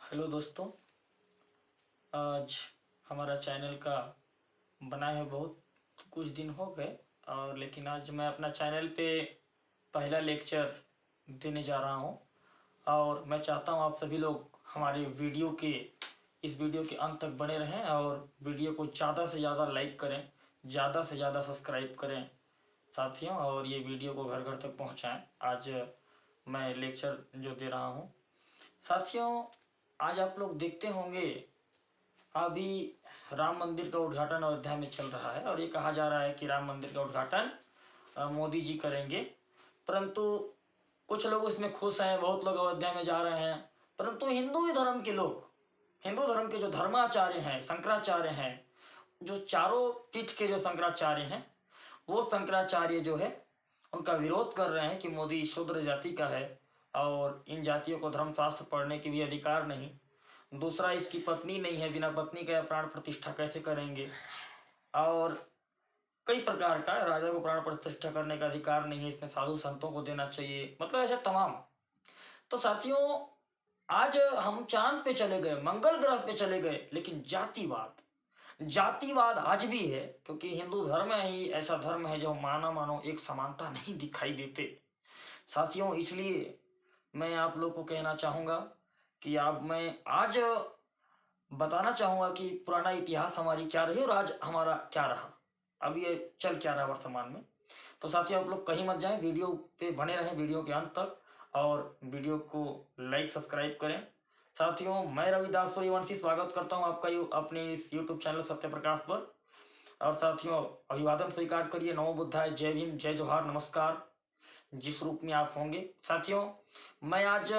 Hello दोस्तों। आज हमारा चैनल का बना है बहुत कुछ दिन हो गए और लेकिन आज मैं अपना चैनल पे पहला लेक्चर देने जा रहा हूँ और मैं चाहता हूँ आप सभी लोग हमारे इस वीडियो के अंत तक बने रहें और वीडियो को ज़्यादा से ज़्यादा लाइक करें, ज़्यादा से ज़्यादा सब्सक्राइब करें साथियों, और ये वीडियो को घर घर तक पहुँचाएँ। आज मैं लेक्चर जो दे रहा हूँ साथियों, आज आप लोग देखते होंगे अभी राम मंदिर का उद्घाटन अयोध्या में चल रहा है और ये कहा जा रहा है कि राम मंदिर का उद्घाटन मोदी जी करेंगे। परंतु कुछ लोग उसमें खुश हैं, बहुत लोग अयोध्या में जा रहे हैं। परंतु हिंदू धर्म के जो धर्माचार्य हैं, शंकराचार्य हैं, जो चारों पीठ के जो शंकराचार्य हैं, वो शंकराचार्य जो है उनका विरोध कर रहे हैं कि मोदी शूद्र जाति का है और इन जातियों को धर्मशास्त्र पढ़ने की भी अधिकार नहीं। दूसरा, इसकी पत्नी नहीं है, बिना पत्नी का प्राण प्रतिष्ठा कैसे करेंगे, और कई प्रकार का राजा को प्राण प्रतिष्ठा करने का अधिकार नहीं है, इसमें साधु संतों को देना चाहिए, मतलब ऐसे तमाम। तो साथियों, आज हम चांद पे चले गए, मंगल ग्रह पे चले गए, लेकिन जातिवाद आज भी है, क्योंकि हिंदू धर्म ही ऐसा धर्म है जो मानो एक समानता नहीं दिखाई देते साथियों। इसलिए मैं आप लोग को कहना चाहूँगा कि मैं आज बताना चाहूँगा कि पुराना इतिहास हमारी क्या रही और आज हमारा क्या रहा, अब ये चल क्या रहा वर्तमान में। तो साथियों, आप लोग कहीं मत जाएं, वीडियो पे बने रहें वीडियो के अंत तक और वीडियो को लाइक सब्सक्राइब करें। साथियों, मैं रविदास सूर्यवंशी स्वागत करता हूँ आपका अपने इस यूट्यूब चैनल सत्य प्रकाश पर। और साथियों, अभिवादन स्वीकार करिए। नमो बुद्धाय, जय भीम, जय जोहार, नमस्कार, जिस रूप में आप होंगे। साथियों, मैं आज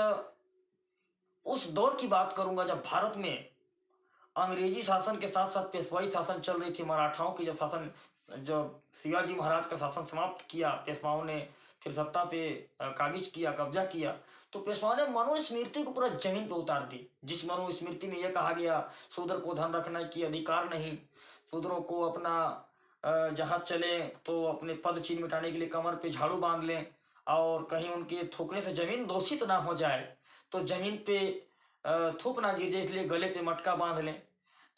उस दौर की बात करूंगा जब भारत में अंग्रेजी शासन के साथ साथ पेशवाई शासन चल रही थी। मराठाओं की जब शिवाजी महाराज का शासन समाप्त किया, पेशवाओं ने फिर सत्ता पे काबिज किया, कब्जा किया, तो पेशवाओं ने मनुस्मृति को पूरा जमीन पे उतार दी। जिस मनुस्मृति में यह कहा गया शूद्र को धन रखने की अधिकार नहीं, शूद्रों को अपना जहाँ चले तो अपने पद चिन्ह मिटाने के लिए कमर पे झाड़ू बांध लें और कहीं उनके थूकने से जमीन दूषित ना हो जाए, तो जमीन पे थूक ना गिर जाए, इसलिए गले पे मटका बांध लें।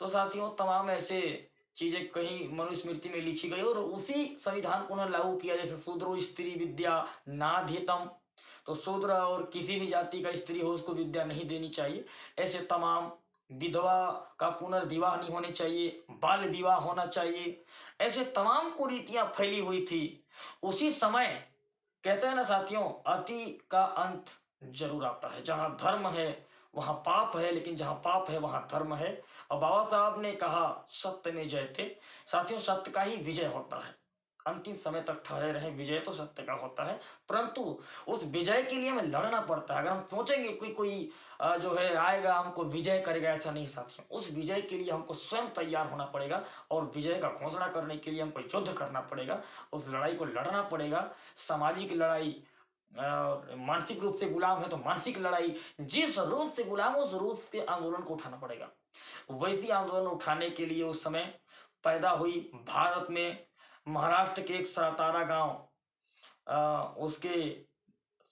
तो साथियों, तमाम ऐसे चीजें कहीं मनुस्मृति में लिखी गई और उसी संविधान को उन्होंने लागू किया। जैसे शूद्रो स्त्री विद्या नाध्येतम, तो शूद्र और किसी भी जाति का स्त्री हो उसको विद्या नहीं देनी चाहिए। ऐसे तमाम, विधवा का पुनर्विवाह नहीं होने चाहिए, बाल विवाह होना चाहिए, ऐसे तमाम कुरीतियां फैली हुई थी उसी समय। कहते हैं ना साथियों, अति का अंत जरूर आता है। जहां धर्म है वहां पाप है, लेकिन जहां पाप है वहां धर्म है। और बाबा साहब ने कहा सत्य में जयते। साथियों, सत्य का ही विजय होता है। अंतिम समय तक ठहरे रहे, विजय तो सत्य का होता है, परंतु उस विजय के लिए हमें लड़ना पड़ता है। अगर हम सोचेंगे कोई जो है आएगा हमको विजय करेगा, ऐसा नहीं साथियों। उस विजय के लिए हमको स्वयं तैयार होना पड़ेगा और विजय का घोषणा करने के लिए हमको युद्ध करना पड़ेगा, उस लड़ाई को लड़ना पड़ेगा। सामाजिक लड़ाई, मानसिक रूप से गुलाम है तो मानसिक लड़ाई, जिस रूप से गुलाम उस रूप से आंदोलन को उठाना पड़ेगा। वैसी आंदोलन उठाने के लिए उस समय पैदा हुई भारत में महाराष्ट्र के एक सतारा गांव, उसके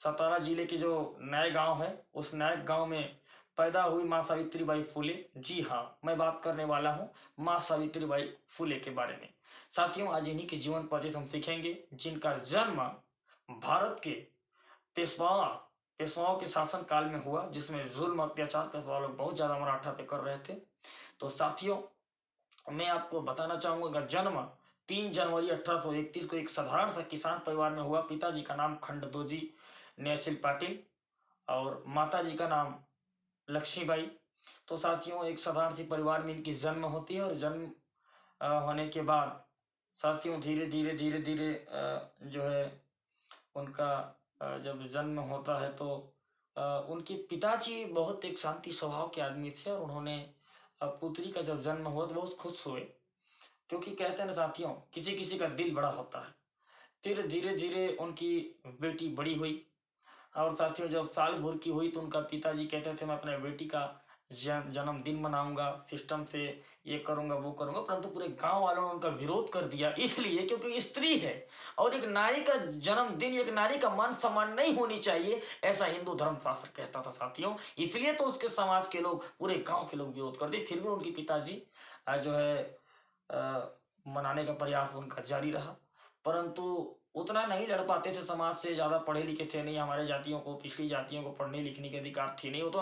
सतारा जिले के जो नए गांव है, उस नए गांव में पैदा हुई माँ सावित्रीबाई फुले। जी हाँ, मैं बात करने वाला हूँ माँ सावित्रीबाई फुले के बारे में। साथियों, आज इन्हीं के जीवन पर हम सीखेंगे, जिनका जन्म भारत के पेशवाओं के शासन काल में हुआ, जिसमें जुल्म अत्याचार पेशवा लोग बहुत ज्यादा मराठा पे कर रहे थे। तो साथियों, मैं आपको बताना चाहूंगा, जन्म 3 जनवरी 1831 को एक साधारण सा किसान परिवार में हुआ। पिताजी का नाम खंडदोजी नैसिल पाटिल और माता जी का नाम लक्ष्मीबाई। तो साथियों, एक साधारण सी परिवार में इनकी जन्म होती है और जन्म होने के बाद साथियों धीरे धीरे जो है उनका जब जन्म होता है तो उनके पिताजी बहुत एक शांति स्वभाव के आदमी थे और उन्होंने पुत्री का जब जन्म हुआ तो बहुत खुश हुए, क्योंकि कहते हैं ना साथियों, किसी किसी का दिल बड़ा होता है। फिर धीरे धीरे उनकी बेटी बड़ी हुई और साथियों जब साल भर की हुई तो उनका पिताजी कहते थे मैं अपने बेटी का जन्मदिन मनाऊंगा, सिस्टम से ये करूंगा वो करूंगा, परंतु पूरे गांव वालों ने उनका विरोध कर दिया, इसलिए क्योंकि स्त्री है और एक नारी का जन्मदिन, एक नारी का मान सम्मान नहीं होनी चाहिए, ऐसा हिंदू धर्म शास्त्र कहता था साथियों। इसलिए तो उसके समाज के लोग, पूरे गांव के लोग विरोध कर दिए। फिर भी उनके पिताजी जो है मनाने का प्रयास उनका जारी रहा, परंतु उतना नहीं लड़ पाते थे, समाज से ज्यादा पढ़े लिखे थे नहीं, हमारे जातियों को, पिछड़ी जातियों को पढ़ने लिखने के अधिकार थे नहीं। वो तो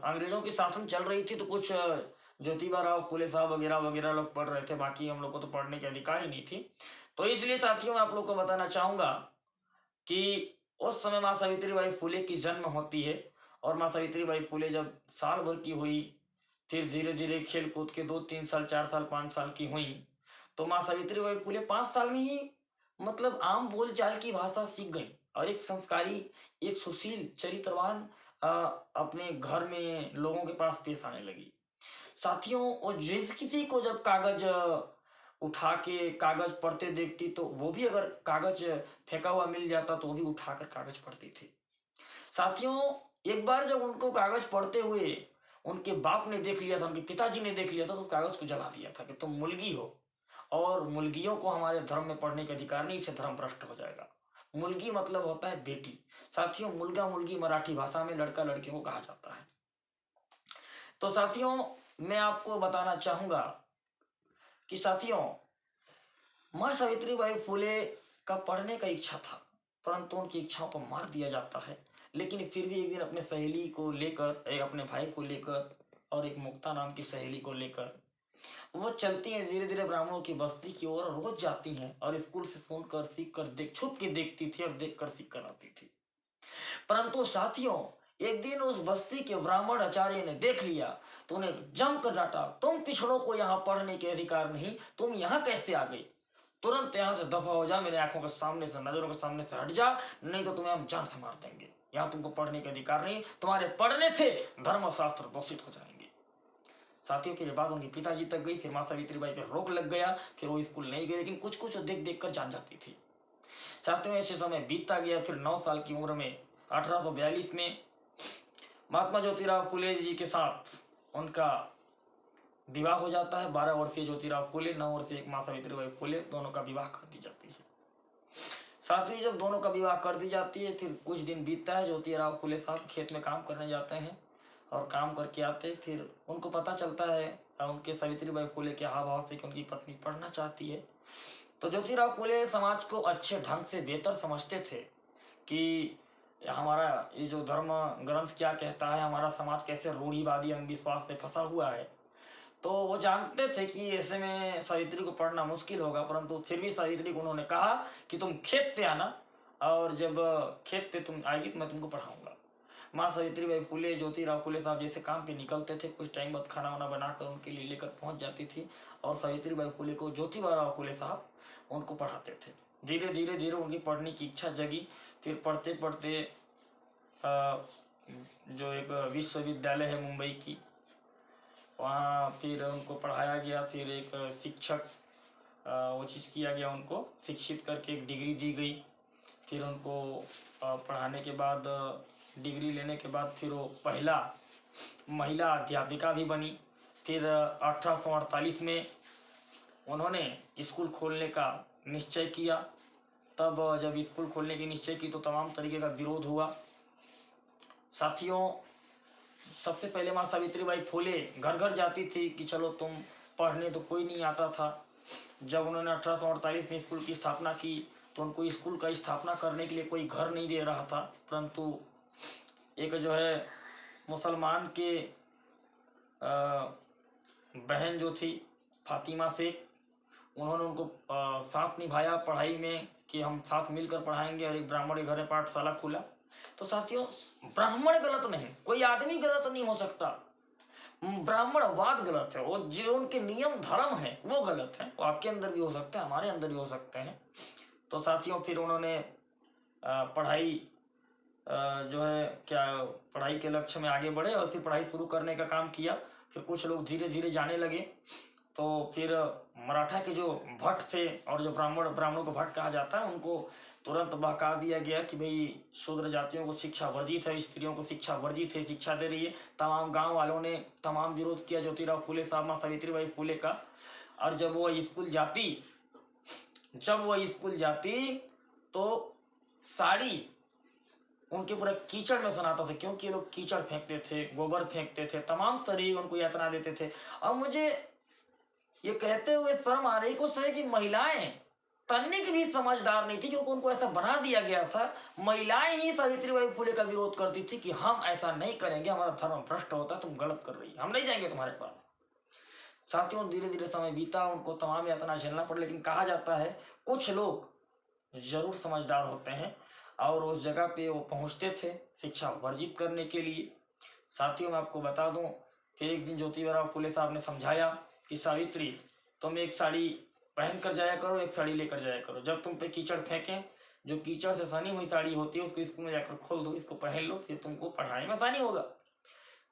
अंग्रेजों की शासन चल रही थी, तो कुछ ज्योतिबा राव फुले साहब वगैरह वगैरह लोग पढ़ रहे थे, बाकी हम लोग को तो पढ़ने के अधिकार ही नहीं थी। तो इसलिए साथियों मैं आप लोग को बताना चाहूंगा कि उस समय माँ सावित्रीबाई फुले की जन्म होती है, और माँ सावित्रीबाई फुले जब साल भर की हुई, फिर धीरे धीरे खेल कूद के 2-3 साल 4 साल 5 साल की हुई, तो माँ सावित्रीबाई फुले 5 साल में ही मतलब आम बोलचाल की भाषा सीख गई और एक संस्कारी, एक सुशील चरित्रवान अपने घर में लोगों के पास पेश आने लगी साथियों। और जिस किसी को जब कागज उठा के कागज पढ़ते देखती, तो वो भी अगर कागज फेंका हुआ मिल जाता तो वो भी उठाकर कागज पढ़ती थी साथियों। एक बार जब उनको कागज पढ़ते हुए उनके बाप ने देख लिया था, उनके पिताजी ने देख लिया था, तो कागज को जला दिया था कि तुम मुलगी हो और मुलगियों को हमारे धर्म में पढ़ने के अधिकार नहीं, इससे धर्म भ्रष्ट हो जाएगा। मुलगी मतलब होता है बेटी साथियों, मुलगा मुलगी मराठी भाषा में लड़का लड़कियों को कहा जाता है। तो साथियों मैं आपको बताना चाहूंगा कि साथियों माँ सावित्रीबाई फुले का पढ़ने का इच्छा था, परंतु उनकी इच्छाओं को मार दिया जाता है। लेकिन फिर भी एक दिन अपने सहेली को लेकर, एक अपने भाई को लेकर और एक मुक्ता नाम की सहेली को लेकर वो चलती हैं धीरे धीरे ब्राह्मणों की बस्ती की ओर, रोज जाती हैं और स्कूल से सुनकर सीख कर छुप के देखती थी और देख कर सीख कर आती थी। परंतु साथियों एक दिन उस बस्ती के ब्राह्मण आचार्य ने देख लिया तो उन्हें जमकर डांटा, तुम पिछड़ों को यहाँ पढ़ने के अधिकार नहीं, तुम यहाँ कैसे आ गई, तुरंत यहाँ से दफा हो जा, मेरे आंखों के सामने से, नजरों के सामने से हट जा, नहीं तो तुम्हें हम जान से मार देंगे, यहाँ तुमको पढ़ने के अधिकार नहीं, तुम्हारे पढ़ने से धर्म शास्त्र दूषित हो जाएंगे। साथियों फिर बात उनके पिताजी तक गई, फिर माँ सावित्रीबाई पे रोक लग गया, फिर वो स्कूल नहीं गई, लेकिन कुछ कुछ देख देख कर जान जाती थी साथियों। ऐसे समय बीतता गया, फिर 9 साल की उम्र में 1842 में महात्मा ज्योतिराव फुले जी के साथ उनका विवाह हो जाता है। 12 वर्षीय ज्योतिराव फुले, 9 वर्षीय एक माँ सावित्रीबाई फुले, दोनों का विवाह कर दी जाती है। साथ ही जब दोनों का विवाह कर दी जाती है, फिर कुछ दिन बीतता है, ज्योतिराव फुले साहब खेत में काम करने जाते हैं और काम करके आते, फिर उनको पता चलता है उनके सावित्रीबाई फुले के हाव भाव से कि उनकी पत्नी पढ़ना चाहती है। तो ज्योतिराव फुले समाज को अच्छे ढंग से बेहतर समझते थे कि हमारा ये जो धर्म ग्रंथ क्या कहता है, हमारा समाज कैसे रूढ़िवादी अंधविश्वास से फंसा हुआ है। तो वो जानते थे कि ऐसे में सावित्री को पढ़ना मुश्किल होगा, परंतु फिर भी सावित्री को उन्होंने कहा कि तुम खेत पे आना, और जब खेत पे तुम आएगी तो मैं तुमको पढ़ाऊंगा। माँ सावित्रीबाई फुले ज्योतिराव फुले साहब जैसे काम पे निकलते थे, कुछ टाइम बाद खाना वाना बनाकर उनके लिए लेकर पहुंच जाती थी, और सावित्रीबाई फुले को ज्योतिराव फुले साहब उनको पढ़ाते थे। धीरे धीरे धीरे उनकी पढ़ने की इच्छा जगी, फिर पढ़ते पढ़ते जो एक विश्वविद्यालय है मुंबई की, वहाँ फिर उनको पढ़ाया गया, फिर एक शिक्षक वो चीज़ किया गया, उनको शिक्षित करके एक डिग्री दी गई। फिर उनको पढ़ाने के बाद, डिग्री लेने के बाद फिर वो पहला महिला अध्यापिका भी बनी। फिर 1848 में उन्होंने स्कूल खोलने का निश्चय किया। तब जब स्कूल खोलने की निश्चय की तो तमाम तरीके का विरोध हुआ साथियों। सबसे पहले माँ सावित्रीबाई फुले घर घर जाती थी कि चलो तुम पढ़ने, तो कोई नहीं आता था। जब उन्होंने 1848 में स्कूल की स्थापना की तो उनको स्कूल का स्थापना करने के लिए कोई घर नहीं दे रहा था, परंतु एक जो है मुसलमान के बहन जो थी फातिमा शेख, उन्होंने उनको साथ निभाया पढ़ाई में कि हम साथ मिलकर पढ़ाएंगे, और एक ब्राह्मण के घर में पाठशाला खुला। तो साथियों ब्राह्मण गलत नहीं, कोई आदमी गलत नहीं हो सकता, ब्राह्मणवाद गलत है, वो जो उनके नियम धर्म है वो गलत है। वो आपके अंदर भी हो सकता है, हमारे अंदर भी हो सकते हैं। तो साथियों फिर उन्होंने पढ़ाई जो है क्या पढ़ाई के लक्ष्य में आगे बढ़े और फिर पढ़ाई शुरू करने का काम किया। फिर कुछ लोग धीरे धीरे जाने लगे, तो फिर मराठा के जो भट्ट थे, और जो ब्राह्मणों को भट्ट कहा जाता है, उनको तुरंत बहका दिया गया कि भाई शूद्र जातियों को शिक्षा वर्जित है, स्त्रियों को शिक्षा वर्जित है, शिक्षा दे रही है। तमाम गांव वालों ने तमाम विरोध किया ज्योतिराव फूले साहब, माँ सावित्रीबाई फूले का। और जब वो स्कूल जाती तो साड़ी उनके पूरा कीचड़ में सनाता था, क्योंकि ये लोग कीचड़ फेंकते थे, गोबर फेंकते थे, तमाम तरीके उनको यातना देते थे। और मुझे ये कहते हुए शर्म आ रही कुछ है कि महिलाएं तनिक भी समझदार नहीं थी, क्योंकि उनको ऐसा बना दिया गया था। महिलाएं ही सावित्रीबाई फुले का विरोध करती थी कि हम ऐसा नहीं करेंगे, हमारा धर्म भ्रष्ट होता है, तुम गलत कर रही है, हम नहीं जाएंगे तुम्हारे पास। साथियों, धीरे धीरे समय बीता, उनको तमाम यातना झेलना पड़ा, लेकिन कहा जाता है कुछ लोग जरूर समझदार होते हैं और उस जगह पे वो पहुंचते थे शिक्षा वर्जित करने के लिए। साथियों, मैं आपको बता दूं, फिर एक दिन ज्योतिबा फुले साहब ने समझाया कि सावित्री, तुम एक साड़ी पहन कर जाया करो, एक साड़ी लेकर जाया करो। जब तुम पे कीचड़ फेंकें, जो कीचड़ से सनी हुई साड़ी होती है उसको स्कूल में जाकर खोल दो, इसको पहन लो, फिर तुमको पढ़ाने में आसानी होगा।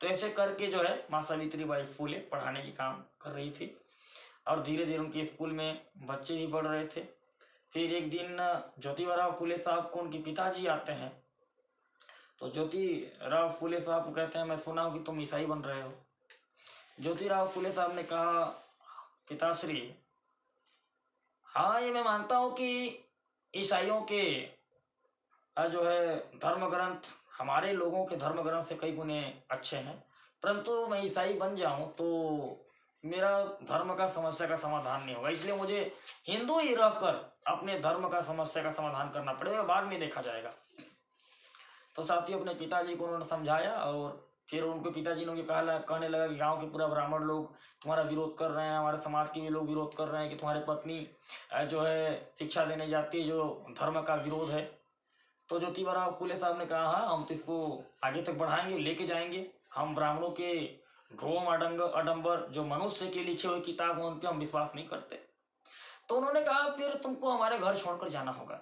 तो ऐसे करके जो है माँ सावित्रीबाई फुले पढ़ाने की काम कर रही थी और धीरे धीरे उनके स्कूल में बच्चे भी बढ़ रहे थे। फिर एक दिन ज्योतिबा फुले साहब को उनके पिताजी आते हैं, तो ज्योतिराव फुले साहब को कहते हैं, मैं सुना हूं कि तुम ईसाई बन रहे हो। ज्योतिराव फुले साहब ने कहा, पिताश्री, हाँ ये मैं मानता हूं कि ईसाइयों के जो है धर्म ग्रंथ हमारे लोगों के धर्म ग्रंथ से कई गुने अच्छे हैं, परंतु मैं ईसाई बन जाऊं तो मेरा धर्म का समस्या का समाधान नहीं होगा, इसलिए मुझे हिंदू ही रहकर अपने धर्म का समस्या का समाधान करना पड़ेगा, बाद में देखा जाएगा। तो साथियों, अपने पिताजी को उन्होंने समझाया और फिर उनके पिताजी ने कहने लगा कि गांव के पूरा ब्राह्मण लोग तुम्हारा विरोध कर रहे हैं, हमारे समाज के भी लोग विरोध कर रहे हैं कि तुम्हारी पत्नी जो है शिक्षा देने जाती है, जो धर्म का विरोध है। तो ज्योतिबा फुले साहब ने कहा, हाँ हम तो इसको आगे तक बढ़ाएंगे, लेके जाएंगे। हम ब्राह्मणों के ढोम अडंबर जो मनुष्य के लिखे हुए किताब हैं उन पर हम विश्वास नहीं करते। तो उन्होंने कहा, फिर तुमको हमारे घर छोड़कर जाना होगा।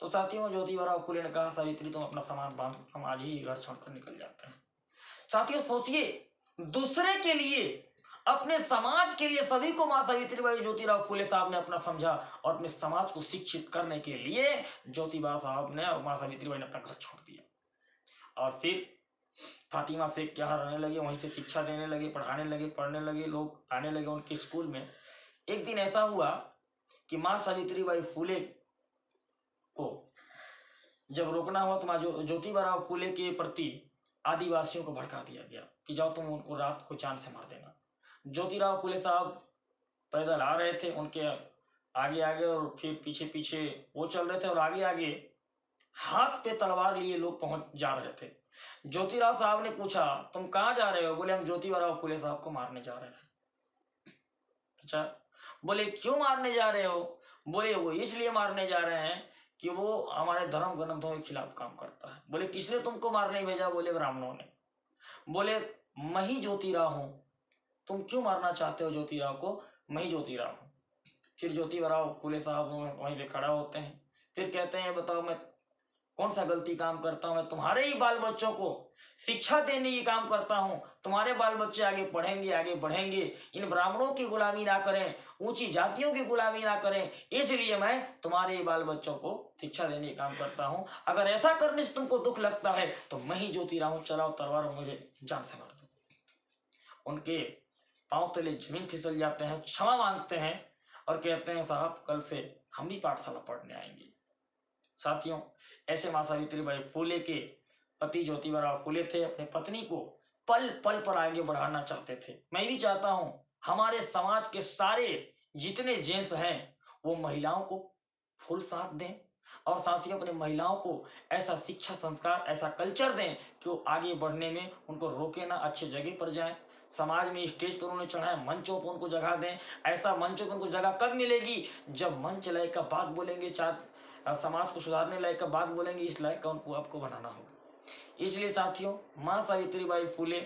तो साथियों, ज्योतिबा फुले ने कहा, सावित्री तुम अपना सामान बांधो, हम आज ही घर छोड़कर निकल जाते हैं। साथियों सोचिए, दूसरे के लिए, अपने समाज के लिए, सभी को मां सावित्रीबाई ज्योतिराव फुले साहब ने अपना समझा और अपने समाज को शिक्षित करने के लिए ज्योतिबा साहब ने और मां सावित्रीबाई ने अपना घर छोड़ दिया और फिर फातिमा शेख के यहाँ रहने लगे, वहीं से शिक्षा देने लगे, पढ़ाने लगे, पढ़ने लगे, लोग आने लगे उनके स्कूल में। एक दिन ऐसा हुआ कि मां सावित्रीबाई फुले को जब रोकना हुआ तो मां ज्योतिबा फुले के प्रति आदिवासियों को भड़का दिया गया कि जाओ तुम उनको रात को चांद से मार देना। ज्योतिराव फुले साहब पैदल आ रहे थे, उनके आगे आगे और फिर पीछे पीछे वो चल रहे थे और आगे आगे हाथ पे तलवार लिए लोग पहुंच जा रहे थे। ज्योतिराव साहब ने पूछा, तुम कहाँ जा रहे हो? बोले, हम ज्योतिबा फुले साहब को मारने जा रहे हैं। अच्छा, बोले क्यों मारने जा रहे हो? बोले वो इसलिए मारने जा रहे हैं कि वो हमारे धर्म ग्रंथों के खिलाफ काम करता है। बोले किसने तुमको मारने भेजा? बोले ब्राह्मणों ने। बोले मैं ही ज्योतिराव हूं, तुम क्यों मारना चाहते हो ज्योतिराव को? मैं ही ज्योतिराव हूं। फिर ज्योतिबा फुले साहब वहीं पे खड़ा होते हैं, फिर कहते हैं, बताओ मैं कौन सा गलती काम करता हूं? मैं तुम्हारे ही बाल बच्चों को शिक्षा देने की काम करता हूं, तुम्हारे बाल बच्चे आगे पढ़ेंगे, आगे बढ़ेंगे, इन ब्राह्मणों की गुलामी ना करें, ऊंची जातियों की गुलामी ना करें, इसलिए मैं तुम्हारे ही बाल बच्चों को शिक्षा देने की काम करता हूं। अगर ऐसा करने से तुमको दुख लगता है तो मैं ही ज्योतिराव हूं, चलाओ तलवार और मुझे जान से मार दो। उनके पांव तले जमीन फिसल जाते हैं, क्षमा मांगते हैं और कहते हैं, साहब कल से हम भी पाठशाला पढ़ने आएंगे। साथियों, ऐसे मां सावित्रीबाई फुले के पति ज्योतिबा फुले थे, अपने पत्नी को पल पल पर आगे बढ़ाना चाहते थे। मैं भी चाहता हूं हमारे समाज के सारे जितने जेंट्स हैं वो महिलाओं को फुल साथ दें और साथियों अपने महिलाओं को ऐसा शिक्षा संस्कार, ऐसा कल्चर दें कि वो आगे बढ़ने में उनको रोके ना, अच्छे जगह पर जाएं। समाज में स्टेज पर उन्हें चढ़ाएं, मंचों पर उनको जगह दें। ऐसा मंचों पर उनको जगह कब मिलेगी? जब मंच लायक का बात बोलेंगे, चार समाज को सुधारने लायक का बात बोलेंगे, इस लायक का उनको आपको बनाना होगा। इसलिए साथियों, मां सावित्रीबाई फुले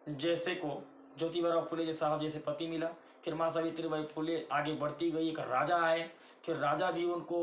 जैसे को ज्योतिबा फुले साहब जैसे पति मिला, फिर मां सावित्रीबाई फुले आगे बढ़ती गई, एक राजा आए, फिर राजा भी उनको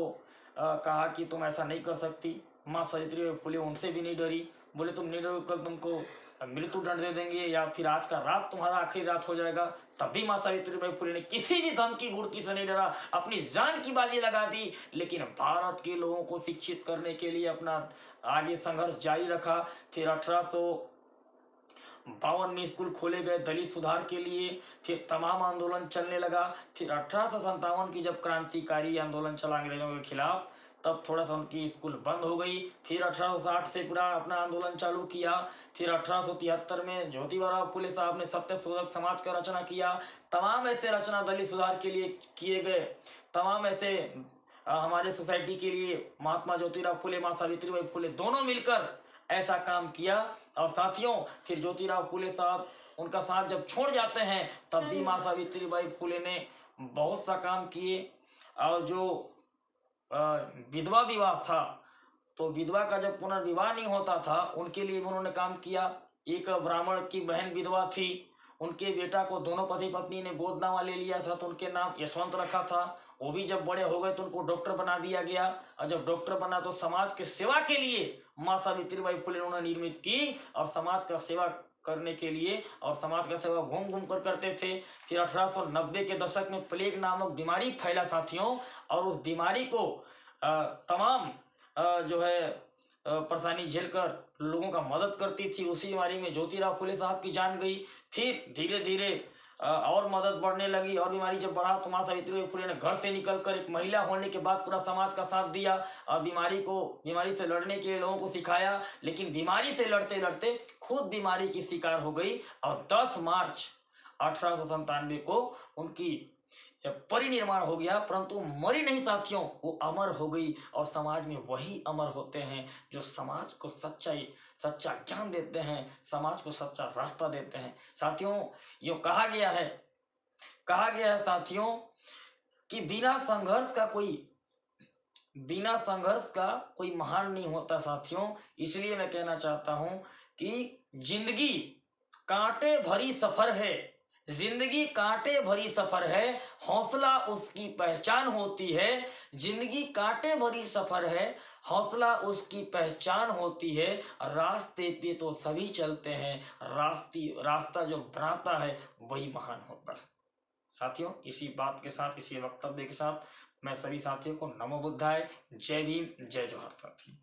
कहा कि तुम ऐसा नहीं कर सकती। मां सावित्रीबाई फुले उनसे भी नहीं डरी, बोले तुम नहीं डरो, कल तुमको मृत्यु दंड दे देंगे या फिर आज का रात तुम्हारा आखिरी रात हो जाएगा, तब भी माता सावित्रीबाई फुले ने किसी भी धमकी घुड़की से नहीं डरा, अपनी जान की बाजी लगा दी, लेकिन भारत के लोगों को शिक्षित करने के लिए अपना आगे संघर्ष जारी रखा। फिर 1852 में स्कूल खोले गए दलित सुधार के लिए, फिर तमाम आंदोलन चलने लगा। फिर 1857 की जब क्रांतिकारी आंदोलन चला अंग्रेजों के खिलाफ, तब थोड़ा सा उनकी स्कूल बंद हो गई। फिर 1860 से पूरा अपना आंदोलन चालू किया। फिर 1873 में ज्योतिबा फुले साहब ने सत्य शोधक समाज का रचना किया। तमाम ऐसे रचना दलित सुधार के लिए किए गए, तमाम ऐसे हमारे सोसाइटी के लिए महात्मा ज्योतिराव फुले, माँ सावित्रीबाई फुले दोनों मिलकर ऐसा काम किया। और साथियों, फिर ज्योतिराव फुले साहब उनका साथ जब छोड़ जाते हैं, तब भी माँ सावित्रीबाई फुले ने बहुत सा काम किए। और जो विधवा विवाह था, तो विधवा का जब पुनर्विवाह नहीं होता था, उनके लिए उन्होंने काम किया। एक ब्राह्मण की बहन विधवा थी, उनके बेटा को दोनों पति पत्नी ने गोदनामा ले लिया था, तो उनके नाम यशवंत रखा था। वो भी जब बड़े हो गए तो उनको डॉक्टर बना दिया गया, और जब डॉक्टर बना तो समाज की सेवा के लिए माँ सावित्रीबाई फुले उन्होंने निर्मित की, और समाज का सेवा करने के लिए, और समाज का सेवा घूम घूम कर करते थे। फिर 1890 के दशक में प्लेग नामक बीमारी फैला साथियों, और उस बीमारी को तमाम जो है परेशानी झेलकर लोगों का मदद करती थी। उसी बीमारी में ज्योतिराव फुले साहब की जान गई। फिर धीरे धीरे और मदद बढ़ने लगी, और बीमारी जब बढ़ा तो माँ सावित्रीबाई फुले ने घर से निकलकर एक महिला होने के बाद पूरा समाज का साथ दिया, और बीमारी से लड़ने के लिए लोगों को सिखाया। लेकिन बीमारी से लड़ते लड़ते खुद बीमारी की शिकार हो गई, और 10 मार्च 1897 को उनकी परिनिर्माण हो गया। परंतु मरी नहीं साथियों, वो अमर हो गई, और समाज में वही अमर होते हैं जो समाज को सच्चा ज्ञान देते हैं, समाज को सच्चा रास्ता देते हैं। साथियों, यो कहा गया है साथियों कि बिना संघर्ष का कोई महान नहीं होता साथियों। इसलिए मैं कहना चाहता हूं कि जिंदगी कांटे भरी सफर है, जिंदगी कांटे भरी सफर है, हौसला उसकी पहचान होती है। जिंदगी कांटे भरी सफर है, हौसला उसकी पहचान होती है। रास्ते पे तो सभी चलते हैं, रास्ता जो बनाता है वही महान होता है। साथियों, इसी बात के साथ, इसी वक्तव्य के साथ मैं सभी साथियों को नमो बुद्धाय, जय भीम, जय जोहार साथी।